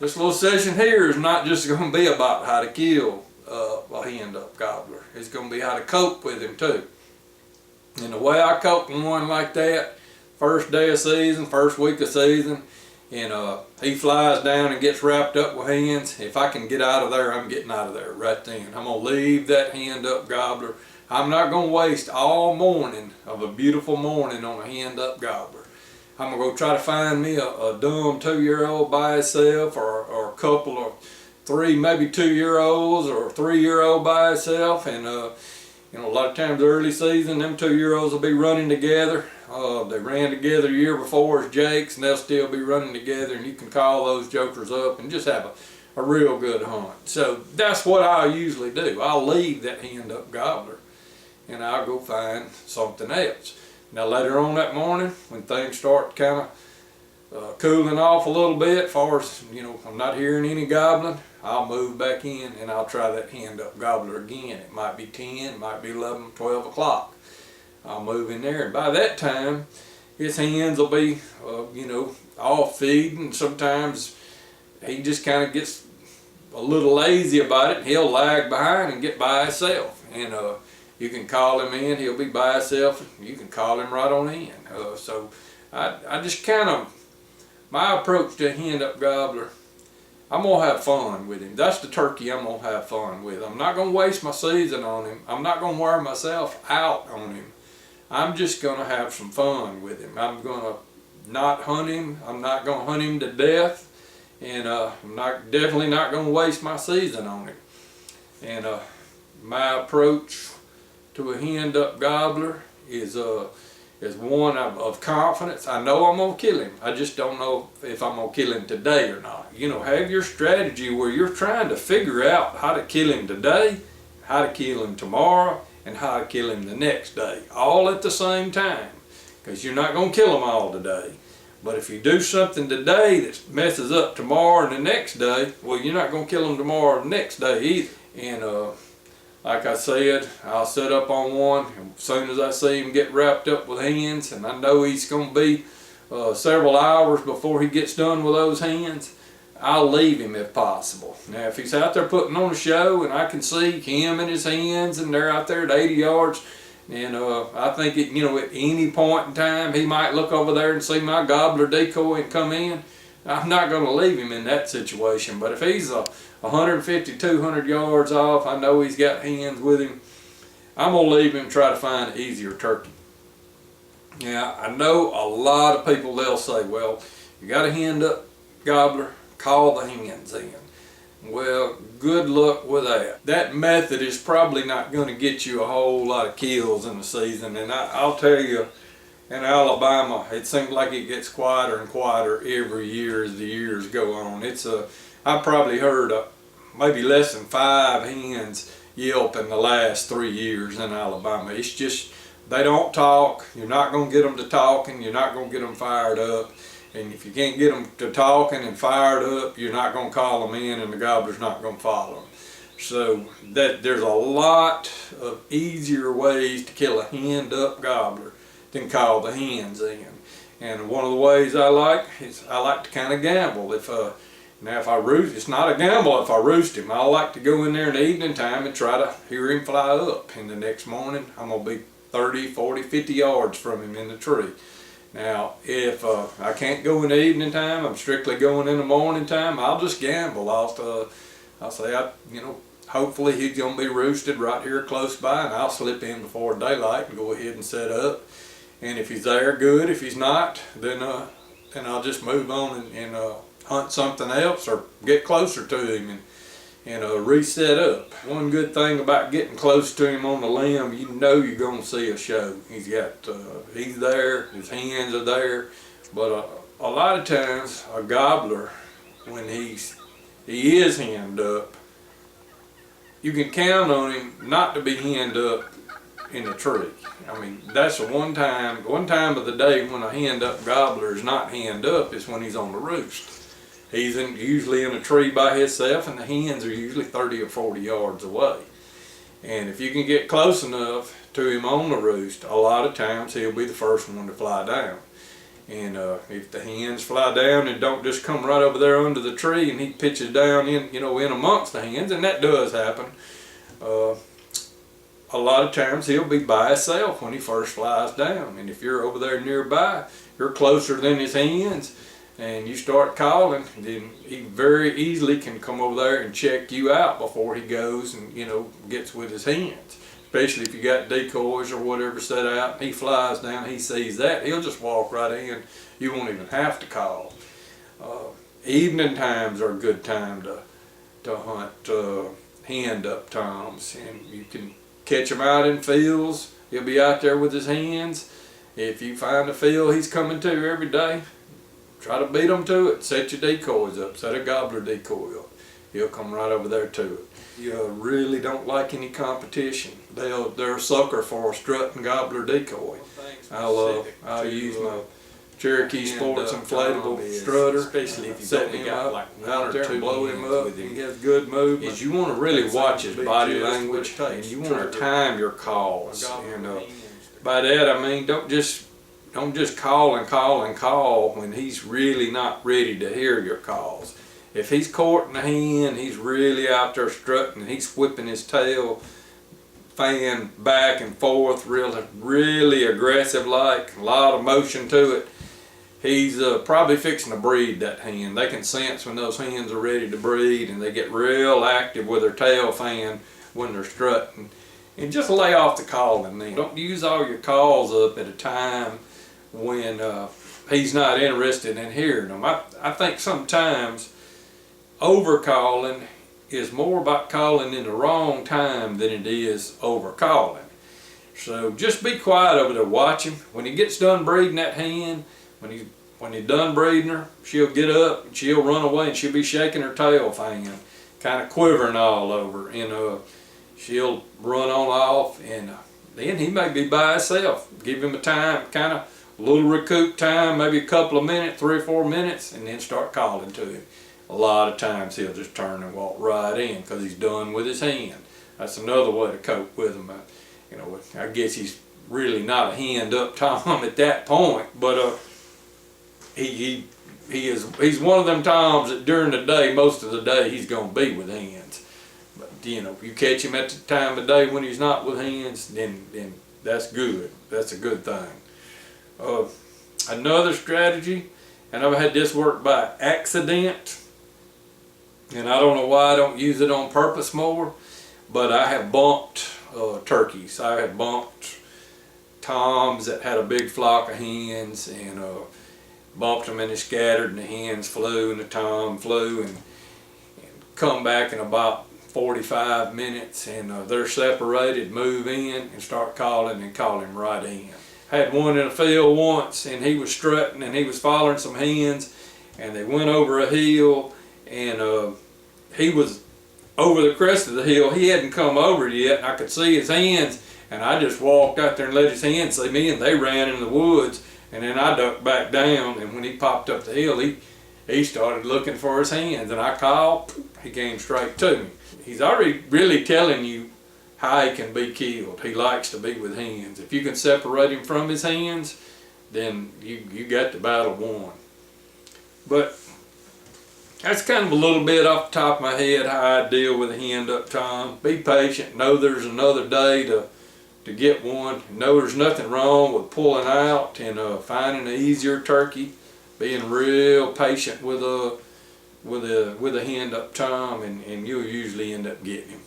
this little session here is not just going to be about how to kill a hand-up gobbler. It's going to be how to cope with him too. And the way I cope with one like that, first day of season, first week of season, and he flies down and gets wrapped up with hens, if I can get out of there, I'm getting out of there right then. I'm going to leave that hand-up gobbler. I'm not going to waste all morning of a beautiful morning on a hand-up gobbler. I'm going to go try to find me a dumb 2-year-old by itself, or a couple of 3, maybe 2-year-olds or 3-year-old by itself. And you know, a lot of times early season, them 2-year-olds will be running together. They ran together the year before as jakes, and they'll still be running together, and you can call those jokers up and just have a real good hunt. So that's what I usually do. I'll leave that hand-up gobbler and I'll go find something else. Now later on that morning, when things start kind of cooling off a little bit, as far as, you know, I'm not hearing any gobbling, I'll move back in and I'll try that hand-up gobbler again. It might be 10, it might be 11, 12 o'clock. I'll move in there, and by that time his hens will be you know, all feeding. Sometimes he just kind of gets a little lazy about it, and he'll lag behind and get by himself, and you can call him in, he'll be by himself, you can call him right on in. So I just kind of, my approach to a hand-up gobbler, I'm going to have fun with him. That's the turkey I'm going to have fun with. I'm not going to waste my season on him. I'm not going to wear myself out on him. I'm just going to have some fun with him. I'm going to not hunt him. I'm not going to hunt him to death. And I'm definitely not going to waste my season on him. And my approach to a hand-up gobbler is one of confidence. I know I'm going to kill him. I just don't know if I'm going to kill him today or not. You know, have your strategy where you're trying to figure out how to kill him today, how to kill him tomorrow, and how to kill him the next day, all at the same time, because you're not going to kill them all today. But if you do something today that messes up tomorrow and the next day, well, you're not going to kill them tomorrow or the next day either. And like I said, I'll set up on one, and as soon as I see him get wrapped up with hens, and I know he's going to be several hours before he gets done with those hens, I'll leave him if possible. Now if he's out there putting on a show and I can see him and his hens and they're out there at 80 yards, and I think you know, at any point in time he might look over there and see my gobbler decoy and come in, I'm not going to leave him in that situation. But if he's 150, 200 yards off, I know he's got hens with him, I'm going to leave him and try to find an easier turkey. Now I know a lot of people, they'll say, well, you got a hand-up gobbler, call the hens in. Well, good luck with that. That method is probably not going to get you a whole lot of kills in the season. And I'll tell you, in Alabama, it seems like it gets quieter and quieter every year as the years go on. I've probably heard maybe less than 5 hens yelp in the last 3 years in Alabama. It's just, they don't talk. You're not going to get them to talking. You're not going to get them fired up. And if you can't get them to talking and fired up, you're not going to call them in, and the gobbler's not going to follow them. So there's a lot of easier ways to kill a hand-up gobbler than call the hens in. And one of the ways I like is I like to kind of gamble. Now if I roost, it's not a gamble if I roost him. I like to go in there in the evening time and try to hear him fly up. And the next morning I'm going to be 30, 40, 50 yards from him in the tree. Now, if I can't go in the evening time, I'm strictly going in the morning time, I'll just gamble. I'll say, you know, hopefully he's going to be roosted right here close by, and I'll slip in before daylight and go ahead and set up. And if he's there, good. If he's not, then I'll just move on and hunt something else or get closer to him and reset up. One good thing about getting close to him on the limb, you know you're going to see a show. He's there, his hens are there. But a lot of times a gobbler, when he is henned up, you can count on him not to be henned up in the tree. I mean, that's the one time of the day when a henned up gobbler is not henned up is when he's on the roost. He's usually in a tree by himself, and the hens are usually 30 or 40 yards away. And if you can get close enough to him on the roost, a lot of times he'll be the first one to fly down. And if the hens fly down and don't just come right over there under the tree, and he pitches down in, in amongst the hens, and that does happen. A lot of times he'll be by himself when he first flies down, and if you're over there nearby, you're closer than his hens, and you start calling, then he very easily can come over there and check you out before he goes and gets with his hens. Especially if you got decoys or whatever set out, and he flies down, he sees that, he'll just walk right in. You won't even have to call. Evening times are a good time to hunt hen duck toms, and you can catch him out in fields. He'll be out there with his hens. If you find a field he's coming to every day, try to beat him to it. Set your decoys up, set a gobbler decoy up. He'll come right over there to it. You really don't like any competition. They're a sucker for a strut and gobbler decoy. I'll use my Cherokee Sports inflatable strutter, especially if you've only got like one or two, blow him up, and he has good movement. Is you want to really watch his body language, and you want to time your calls. And by that I mean don't just call and call and call when he's really not ready to hear your calls. If he's courting a hen, he's really out there strutting, he's whipping his tail, fan back and forth, really aggressive like, a lot of motion to it. He's probably fixing to breed that hen. They can sense when those hens are ready to breed, and they get real active with their tail fan when they're strutting. And just lay off the calling then. Don't use all your calls up at a time when he's not interested in hearing them. I think sometimes over-calling is more about calling in the wrong time than it is over-calling. So just be quiet over there, watch him. When he gets done breeding that hen, when he's done breeding her, she'll get up and she'll run away, and she'll be shaking her tail fan, kind of quivering all over, and she'll run on off, and then he may be by himself. Give him a time, kind of a little recoup time, maybe a couple of minutes, 3 or 4 minutes, and then start calling to him. A lot of times he'll just turn and walk right in because he's done with his hen. That's another way to cope with him. I guess he's really not a hen duck tom at that point, but he's one of them toms that during the day, most of the day, he's going to be with hens. But if you catch him at the time of day when he's not with hens, then that's good. That's a good thing. Another strategy, and I've had this work by accident, and I don't know why I don't use it on purpose more, but I have bumped turkeys. I have bumped toms that had a big flock of hens, and bumped them, and they scattered, and the hens flew and the tom flew, and come back in about 45 minutes, and they're separated, move in and start calling, and call him right in. I had one in a field once, and he was strutting, and he was following some hens, and they went over a hill, and he was over the crest of the hill. He hadn't come over yet, and I could see his hens, and I just walked out there and let his hens see me, and they ran in the woods, and then I ducked back down, and when he popped up the hill, he started looking for his hens, and I called, he came straight to me. He's already really telling you how he can be killed. He likes to be with hens. If you can separate him from his hens, then you got the battle won. But that's kind of a little bit off the top of my head how I deal with a hen duck tom. Be patient. Know there's another day to get one. Know there's nothing wrong with pulling out and finding an easier turkey. Being real patient with a hen duck tom, and you'll usually end up getting him.